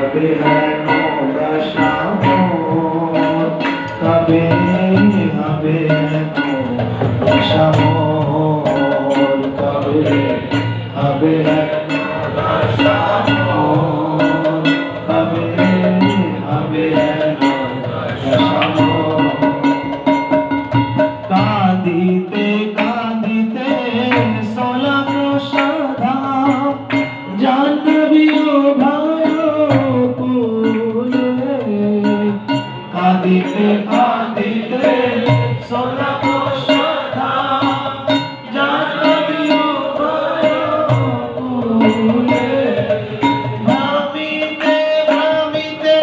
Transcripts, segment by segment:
হবে হেন দশা মোর, কবে হবে হেন দশা মোর, কবে হবে হেন দশা মোর, কবে হবে হেন দশা মোর। কাঁদিতে কাঁদিতে সলাপ সদা জাহ্নবীও ভায়কুলে, কাঁদিতে কাঁদিতে সলাপ সদা জাহ্নবীও ভায়কুলে, ভ্রমিতে ভ্রমিতে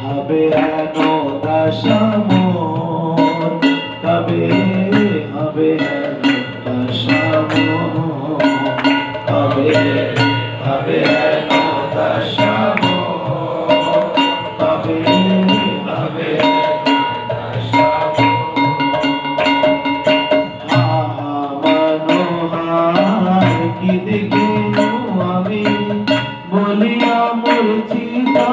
হবে হেন দশা মোর, কবে হবে হেন দশা মোর, কবে হবে হেন দশা মোর, কবে হবে হেন দশা মোর। মনোহার কি দেখিনু আমি বলিয়া মূর্ছিতা,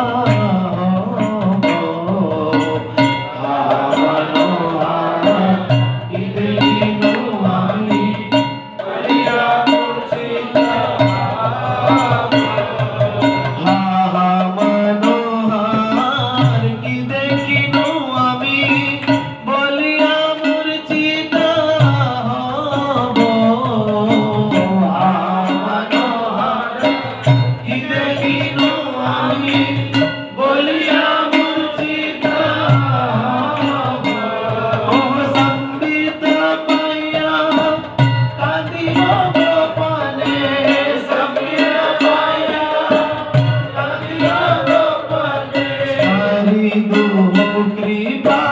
কৃপা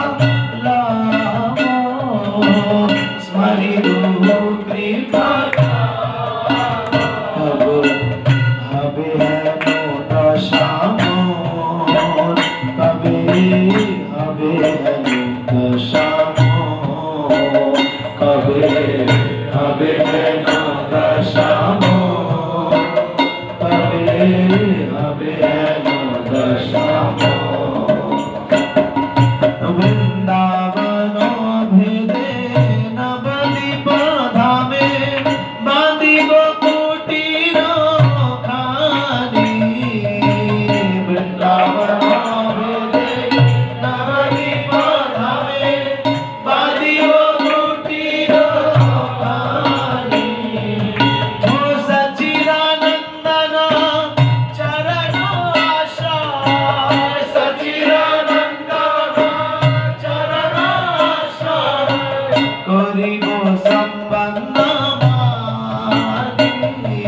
লাভো স্মরিদু কৃপা লাভো, হবে হেন দশা মোর, কবে হবে হেন দশা মোর, কবে হবে হেন দশা মোর, কবে হবে হেন দশা মোর। বৃন্দাবন ভেদে নবদ্বীপ ধামে বাঁধিব কুটির খানি, বৃন্দাবন ভেদে নবদ্বীপ ধামে বাঁধিব কুটির খানি, ও সচিদানন্দন চরণ আশ্রয়, করিব সম্বন্ধ মানি,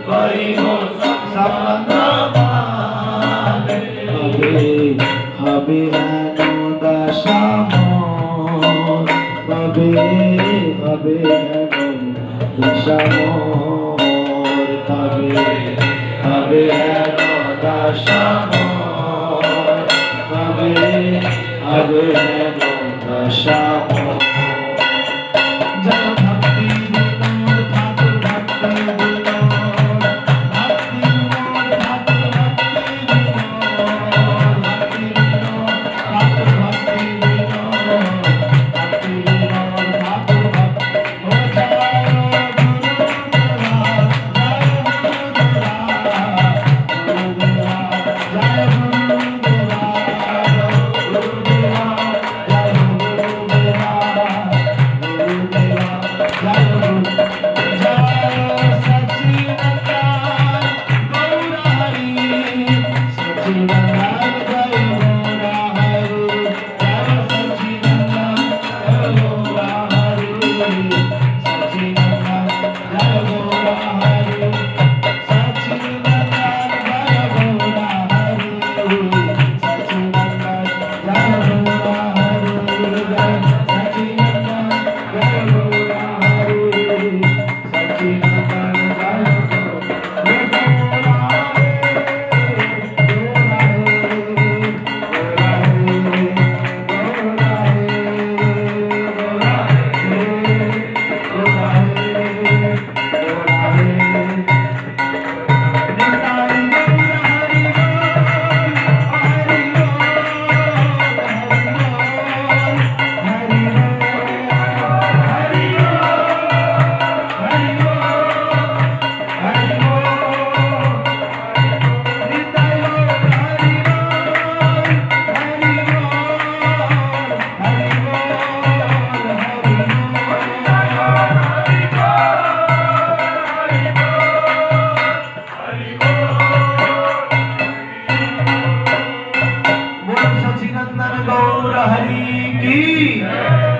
করিব সম্বন্ধ মানি, কবে হবে হেন দশা মোর, কবে হবে হেন দশা মোর, কবে হবে হেন দশা মোর, কবে হবে হেন দশা মোর। हरि की